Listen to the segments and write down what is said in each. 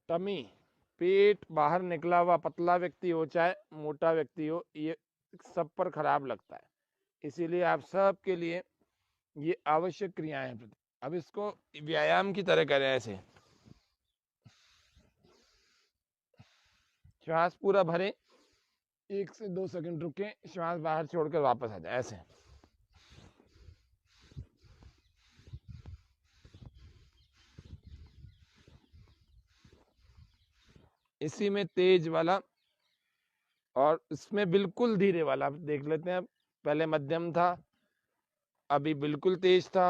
Tummy, पेट बाहर निकला हुआ, पतला व्यक्ति हो चाहे मोटा व्यक्ति हो, ये सब पर खराब लगता है। इसीलिए आप सब के लिए ये आवश्यक क्रियाएं हैं। अब इसको व्यायाम की तरह करें। ऐसे श्वास पूरा भरें, 1 से 2 सेकंड रुकें, श्वास बाहर छोड़कर वापस आ जाए। ऐसे इसी में तेज वाला और इसमें बिल्कुल धीरे वाला देख लेते हैं। पहले मध्यम था, अभी बिल्कुल तेज था,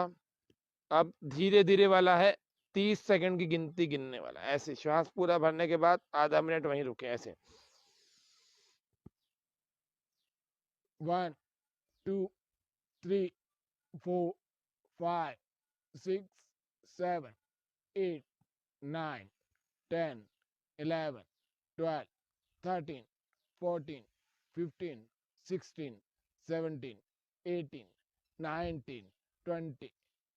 अब धीरे धीरे वाला है। 30 सेकंड की गिनती गिनने वाला। ऐसे श्वास पूरा भरने के बाद आधा मिनट वहीं रुके। ऐसे 1 2 3 4 5 6 7 8 9 10 11 12 13 14 15 16 17 18 19 20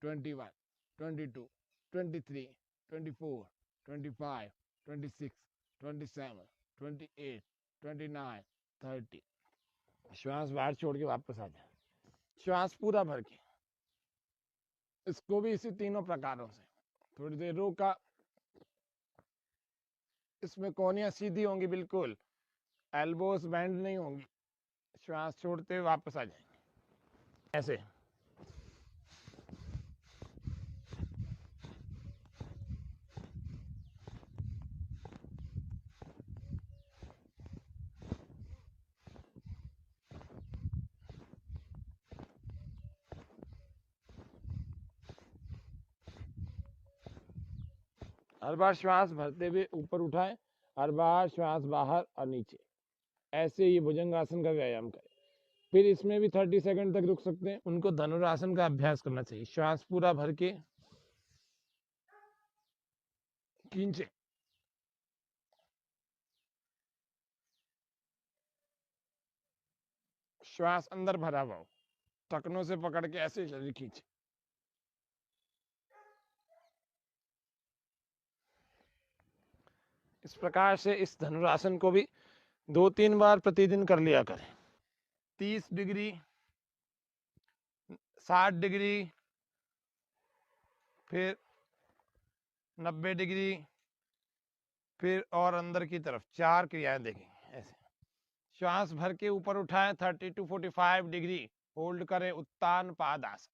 21 22 23 24 25 26 27 28 29 30। श्वास बाहर छोड़ के वापस आ जाए, श्वास पूरा भर के। इसको भी इसी तीनों प्रकारों से थोड़ी देर रोका। इसमें कोहनियां सीधी होंगी बिल्कुल, एल्बोस बैंड नहीं होंगी। श्वास छोड़ते हुए वापस आ जाएंगे। ऐसे हर बार श्वास भरते हुए ऊपर उठाएं, हर बार श्वास बाहर और नीचे। ऐसे ही भुजंगासन का व्यायाम करें। फिर इसमें भी 30 सेकंड तक रुक सकते हैं। उनको धनुरासन का अभ्यास करना चाहिए। श्वास पूरा भर के खींचे, श्वास अंदर भरा हुआ हो, टखनों से पकड़ के ऐसे शरीर खींचे। इस प्रकार से इस धनुरासन को भी 2-3 बार प्रतिदिन कर लिया करें। 30 डिग्री, 60 डिग्री, फिर 90 डिग्री, फिर और अंदर की तरफ 4 क्रियाएं देखेंगे। ऐसे श्वास भर के ऊपर उठाएं, 30 to 45 डिग्री होल्ड करें, उत्तान पाद आसन।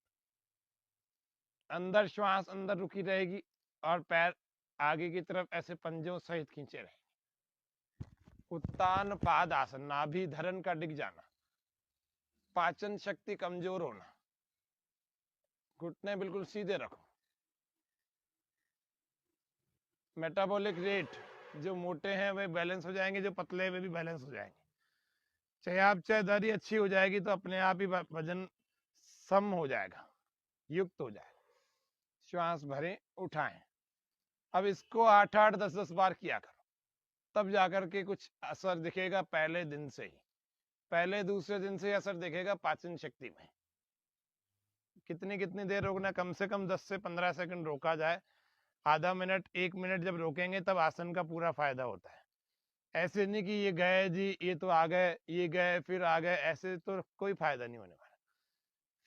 अंदर श्वास अंदर रुकी रहेगी और पैर आगे की तरफ ऐसे पंजों सहित खींचे रहेंगे। उत्तान पाद आसन, नाभि धरन का डिग जाना, पाचन शक्ति कमजोर होना, घुटने बिल्कुल सीधे रखो। मेटाबॉलिक रेट, जो मोटे हैं वे बैलेंस हो जाएंगे, जो पतले वे भी बैलेंस हो जाएंगे। चयापचयधारी अच्छी हो जाएगी तो अपने आप ही वजन सम हो जाएगा, युक्त हो जाएगा। श्वास भरें, उठाएं। अब इसको 8-8, 10-10 बार किया करो, तब जाकर के कुछ असर दिखेगा। पहले दिन से ही, पहले दूसरे दिन से असर दिखेगा पाचन शक्ति में। कितनी कितनी देर रोकना, कम से कम 10 से 15 सेकंड रोका जाए। आधा मिनट, 1 मिनट जब रोकेंगे तब आसन का पूरा फायदा होता है। ऐसे नहीं कि ये गए जी, ये तो आ गए, ये गए फिर आ गए, ऐसे तो कोई फायदा नहीं होने वाला।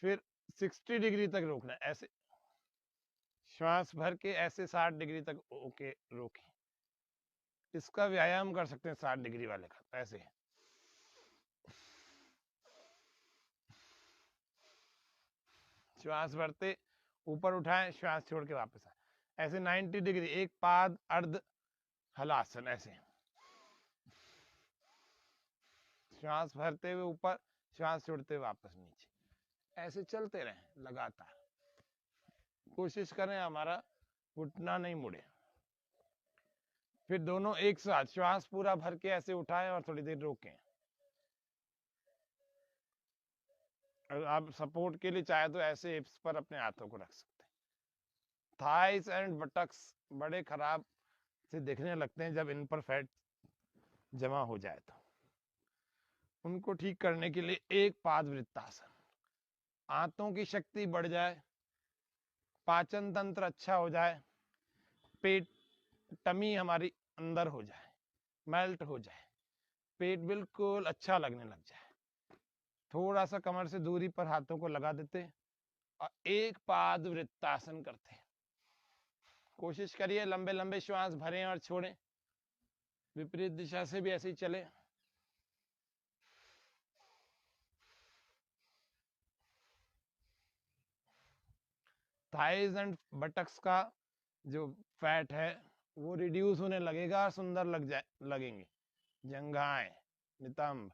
फिर 60 डिग्री तक रोकना। ऐसे श्वास भर के ऐसे 60 डिग्री तक ओके रोके। इसका व्यायाम कर सकते हैं 60 डिग्री वाले का। ऐसे श्वास भरते ऊपर उठाएं, श्वास छोड़ के वापस आए। ऐसे 90 डिग्री, एक पाद अर्ध हलासन। ऐसे श्वास भरते हुए ऊपर, श्वास छोड़ते हुए वापस नीचे। ऐसे चलते रहें लगातार। कोशिश करें हमारा घुटना नहीं मुड़े। फिर दोनों एक साथ श्वास पूरा भर के ऐसे उठाएं और थोड़ी देर रोकें। और आप सपोर्ट के लिए चाहे तो ऐसे हिप्स पर अपने हाथों को रख सकते हैं। थाइस एंड बटक्स बड़े खराब से दिखने लगते हैं जब इन पर फैट जमा हो जाए तो। उनको ठीक करने के लिए एक पाद वृत्तासन, आंतों की शक्ति बढ़ जाए, पाचन तंत्र अच्छा हो जाए, पेट टमी हमारी अंदर हो जाए, मेल्ट हो जाए, पेट बिल्कुल अच्छा लगने लग जाए। थोड़ा सा कमर से दूरी पर हाथों को लगा देते और एक पाद वृत्तासन करते। कोशिश करिए लंबे लंबे श्वास भरें और छोड़ें। विपरीत दिशा से भी ऐसे ही चले। थाइज एंड बटक्स का जो फैट है वो रिड्यूस होने लगेगा और सुंदर लगेंगे जंघाएं, नितंब,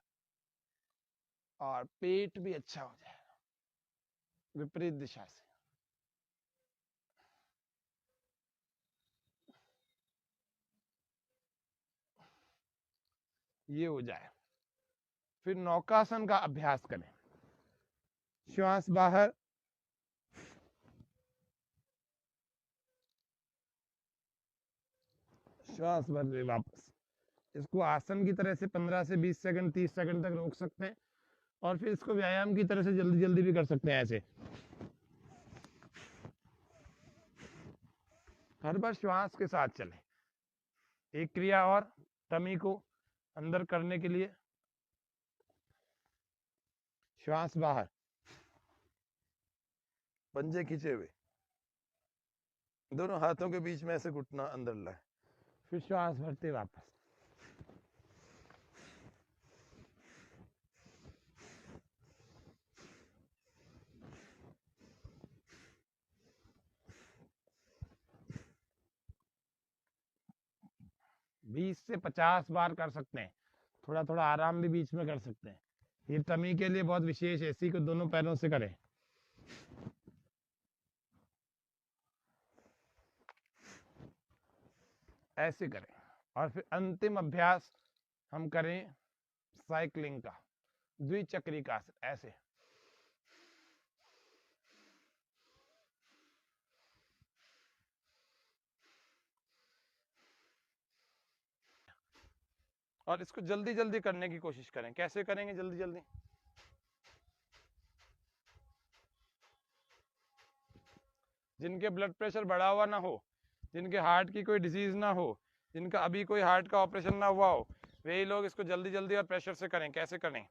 और पेट भी अच्छा हो जाएगा विपरीत दिशा से। ये हो जाए, फिर नौकासन का अभ्यास करें। श्वास बाहर, श्वास भर वापस। इसको आसन की तरह से 15 से 20 सेकंड 30 सेकंड तक रोक सकते हैं और फिर इसको व्यायाम की तरह से जल्दी जल्दी भी कर सकते हैं। ऐसे हर बार श्वास के साथ चले। एक क्रिया और टमी को अंदर करने के लिए। श्वास बाहर, पंजे खींचे हुए, दोनों हाथों के बीच में ऐसे घुटना अंदर लाए, फिर श्वास भरते वापस। बीस से 50 बार कर सकते हैं। थोड़ा थोड़ा आराम भी बीच में कर सकते हैं। ये टमी के लिए बहुत विशेष है। इसी को दोनों पैरों से करें। ऐसे करें और फिर अंतिम अभ्यास हम करें साइकिलिंग का, द्विचक्री का आसन। ऐसे और इसको जल्दी जल्दी करने की कोशिश करें। कैसे करेंगे जल्दी जल्दी? जिनके ब्लड प्रेशर बढ़ा हुआ ना हो, जिनके हार्ट की कोई डिजीज ना हो, जिनका अभी कोई हार्ट का ऑपरेशन ना हुआ हो, वही लोग इसको जल्दी जल्दी और प्रेशर से करें। कैसे करें?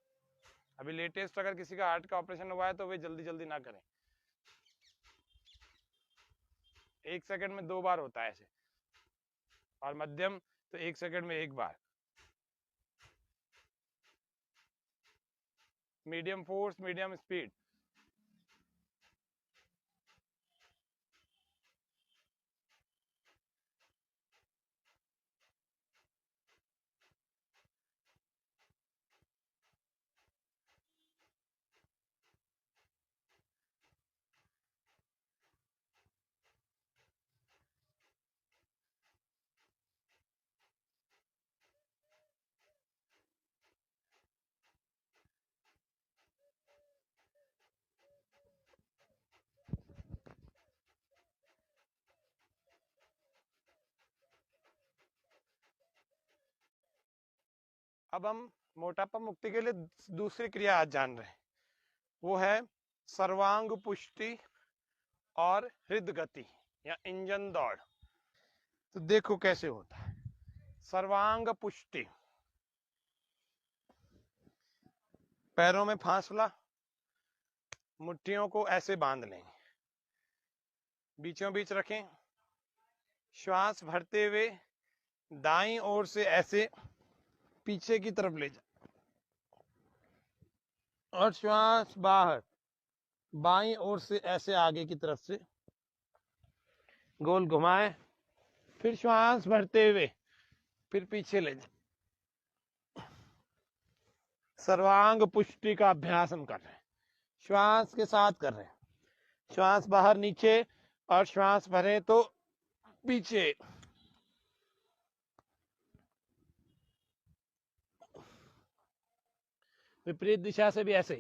अभी लेटेस्ट अगर किसी का हार्ट का ऑपरेशन हुआ है तो वे जल्दी जल्दी ना करें। 1 सेकंड में 2 बार होता है ऐसे, और मध्यम तो 1 सेकंड में 1 बार। Medium force, medium speed. अब हम मोटापा मुक्ति के लिए दूसरी क्रिया आज जान रहे हैं। वो है सर्वांग पुष्टि और हृदगति या इंजन दौड़। तो देखो कैसे होता है सर्वांग पुष्टि। पैरों में फासला, मुट्ठियों को ऐसे बांध लेंगे, बीचों बीच रखें। श्वास भरते हुए दाईं ओर से ऐसे पीछे की तरफ ले जाए और श्वास बाहर बाईं ओर से ऐसे आगे की तरफ से गोल घुमाए। फिर श्वास भरते हुए फिर पीछे ले जाए। सर्वांग पुष्टि का अभ्यास हम कर रहे हैं, श्वास के साथ कर रहे हैं। श्वास बाहर नीचे और श्वास भरे तो पीछे। विपरीत दिशा से भी ऐसे।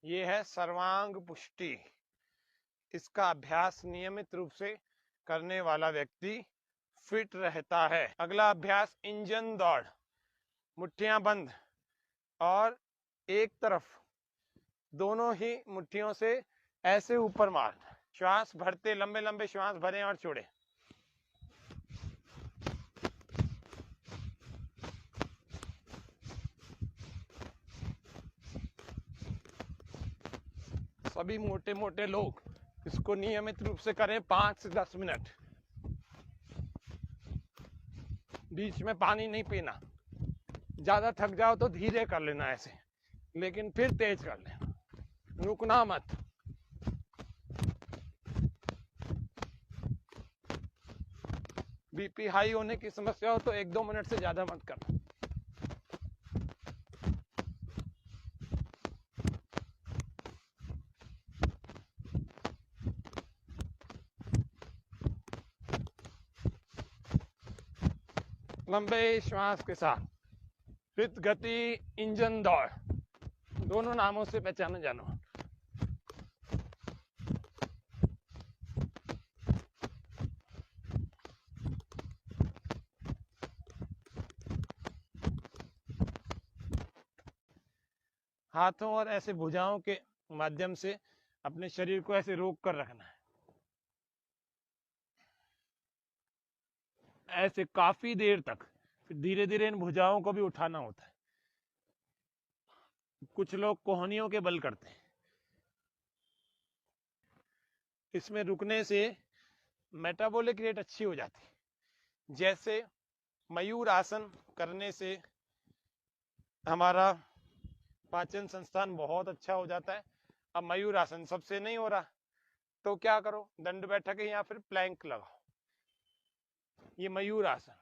ये है सर्वांग पुष्टि। इसका अभ्यास नियमित रूप से करने वाला व्यक्ति फिट रहता है। अगला अभ्यास इंजन दौड़। मुट्ठियां बंद और एक तरफ दोनों ही मुट्ठियों से ऐसे ऊपर मार। श्वास भरते, लंबे लंबे श्वास भरें और छोड़ें। सभी मोटे मोटे लोग इसको नियमित रूप से करें 5 से 10 मिनट। बीच में पानी नहीं पीना। ज्यादा थक जाओ तो धीरे कर लेना ऐसे, लेकिन फिर तेज कर लेना, रुकना मत। बीपी हाई होने की समस्या हो तो 1-2 मिनट से ज्यादा मत करना। लंबे श्वास के साथ फिर गति इंजन दौड़ दोनों नामों से पहचाने जानो। हाथों और ऐसे भुजाओं के माध्यम से अपने शरीर को ऐसे रोक कर रखना है, ऐसे काफी देर तक। फिर धीरे धीरे इन भुजाओं को भी उठाना होता है। कुछ लोग कोहनियों के बल करते हैं। इसमें रुकने से मेटाबॉलिक रेट अच्छी हो जाती है। जैसे मयूर आसन करने से हमारा पाचन संस्थान बहुत अच्छा हो जाता है। अब मयूर आसन सबसे नहीं हो रहा तो क्या करो, दंड बैठक या फिर प्लैंक लगाओ। ये मयूर आसन।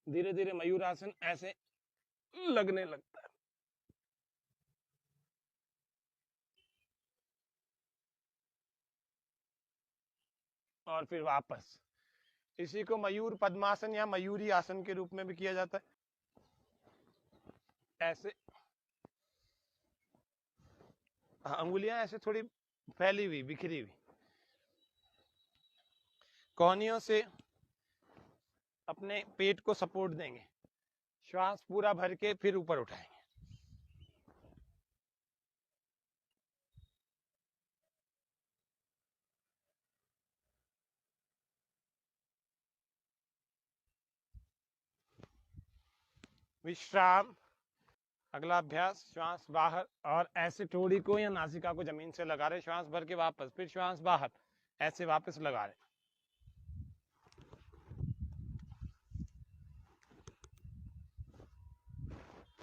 धीरे धीरे मयूर आसन ऐसे लगने लगता है। और फिर वापस। इसी को मयूर पद्मासन या मयूरी आसन के रूप में भी किया जाता है। ऐसे अंगुलियां ऐसे थोड़ी फैली हुई, बिखरी हुई। कोहनियों से अपने पेट को सपोर्ट देंगे। श्वास पूरा भर के फिर ऊपर उठाएंगे। विश्राम। अगला अभ्यास श्वास बाहर और ऐसे ठोड़ी को या नासिका को जमीन से लगा रहे, श्वास भर के वापस, फिर श्वास बाहर ऐसे वापस लगा रहे।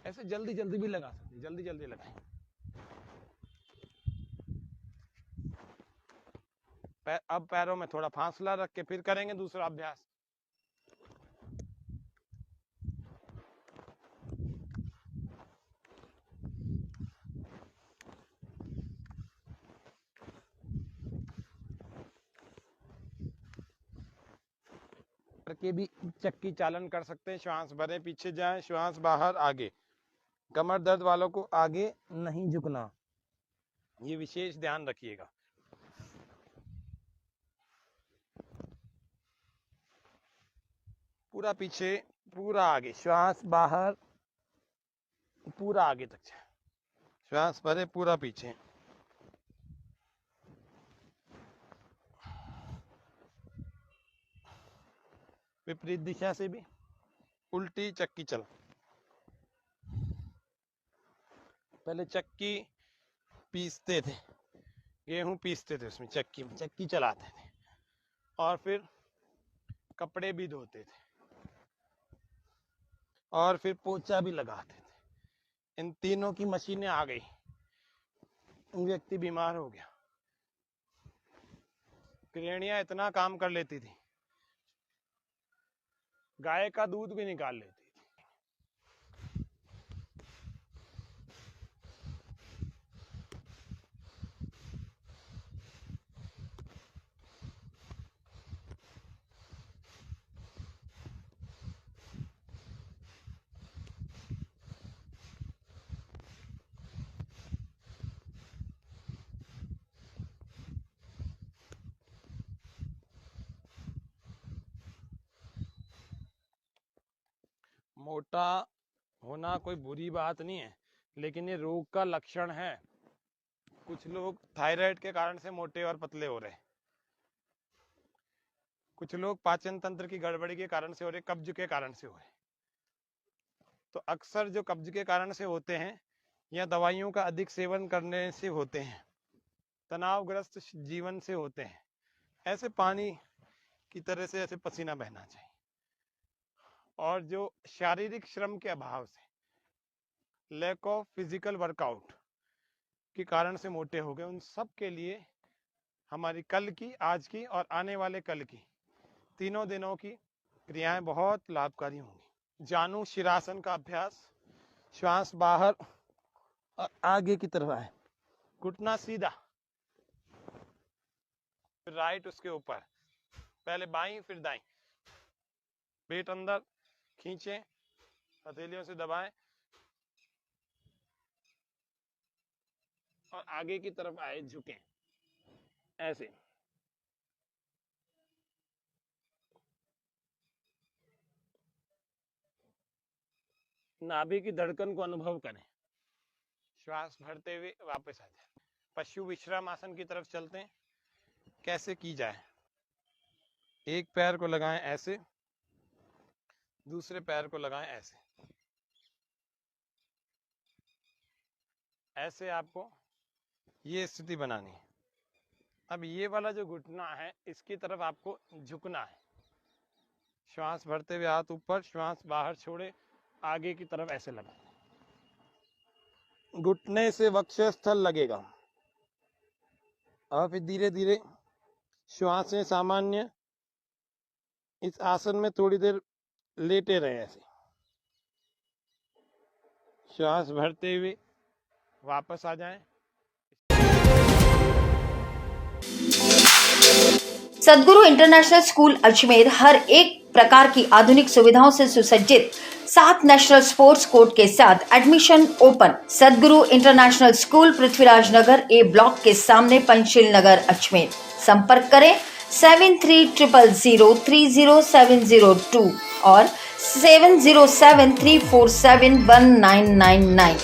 ऐसे जल्दी जल्दी भी लगा सकते, जल्दी जल्दी लगाएं। अब पैरों में थोड़ा फासला रख के फिर करेंगे दूसरा अभ्यास। करके भी चक्की चालन कर सकते हैं। श्वास भरे पीछे जाए, श्वास बाहर आगे। कमर दर्द वालों को आगे नहीं झुकना, ये विशेष ध्यान रखिएगा। पूरा पीछे, पूरा आगे, श्वास बाहर, पूरा आगे तक जाए। श्वास भरे पूरा पीछे। विपरीत दिशा से भी उल्टी चक्की चला। पहले चक्की पीसते थे, गेहूं पीसते थे, उसमें चक्की में चक्की चलाते थे, और फिर कपड़े भी धोते थे, और फिर पोछा भी लगाते थे। इन तीनों की मशीनें आ गई, व्यक्ति बीमार हो गया। गृहणियां इतना काम कर लेती थी, गाय का दूध भी निकाल लेती थी। मोटा होना कोई बुरी बात नहीं है, लेकिन ये रोग का लक्षण है। कुछ लोग थायराइड के कारण से मोटे और पतले हो रहे हैं, कुछ लोग पाचन तंत्र की गड़बड़ी के कारण से हो रहे, कब्ज के कारण से हो रहे। तो अक्सर जो कब्ज के कारण से होते हैं या दवाइयों का अधिक सेवन करने से होते हैं, तनावग्रस्त जीवन से होते हैं, ऐसे पानी की तरह से ऐसे पसीना बहना चाहिए। और जो शारीरिक श्रम के अभाव से, लैक ऑफ फिजिकल वर्कआउट के कारण से मोटे हो गए, उन सब के लिए हमारी कल की, आज की और आने वाले कल की तीनों दिनों की क्रियाएं बहुत लाभकारी होंगी। जानु शिरासन का अभ्यास, श्वास बाहर और आगे की तरफ आए, घुटना सीधा, फिर राइट उसके ऊपर, पहले बाईं फिर दाईं, पेट अंदर खींचें, हथेलियों से दबाएं और आगे की तरफ आए, झुकें ऐसे। नाभि की धड़कन को अनुभव करें, श्वास भरते हुए वापस आ जाए। पशु विश्राम आसन की तरफ चलते हैं। कैसे की जाए? एक पैर को लगाएं ऐसे, दूसरे पैर को लगाएं ऐसे, ऐसे आपको ये स्थिति बनानी है। अब ये वाला जो घुटना है, इसकी तरफ आपको झुकना है। श्वास भरते हुए हाथ ऊपर, श्वास बाहर छोड़े, आगे की तरफ ऐसे लगा, घुटने से वक्षस्थल लगेगा। और फिर धीरे धीरे श्वासें सामान्य, इस आसन में थोड़ी देर लेटे रहे ऐसे, श्वास भरते हुए वापस आ जाएं। सद्गुरु इंटरनेशनल स्कूल अजमेर हर एक प्रकार की आधुनिक सुविधाओं से सुसज्जित 7 नेशनल स्पोर्ट्स कोर्ट के साथ एडमिशन ओपन। सद्गुरु इंटरनेशनल स्कूल, पृथ्वीराज नगर ए ब्लॉक के सामने, पंचशील नगर, अजमेर। संपर्क करें 7300030702 और 7073471999।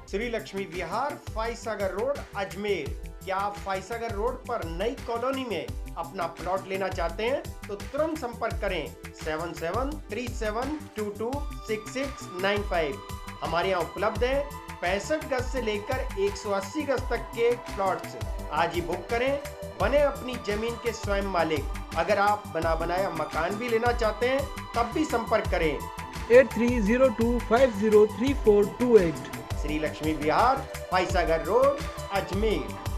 श्री लक्ष्मी विहार, फाइसागर रोड, अजमेर। क्या आप फाइसागर रोड पर नई कॉलोनी में अपना प्लॉट लेना चाहते हैं तो तुरंत संपर्क करें 7737226695। हमारे यहाँ उपलब्ध है 65 गज से लेकर 180 गज तक के प्लॉट्स। आज ही बुक करें, बने अपनी जमीन के स्वयं मालिक। अगर आप बना बनाया मकान भी लेना चाहते हैं तब भी संपर्क करें 8302503428। श्री लक्ष्मी विहार, फाइसागर रोड, अजमेर।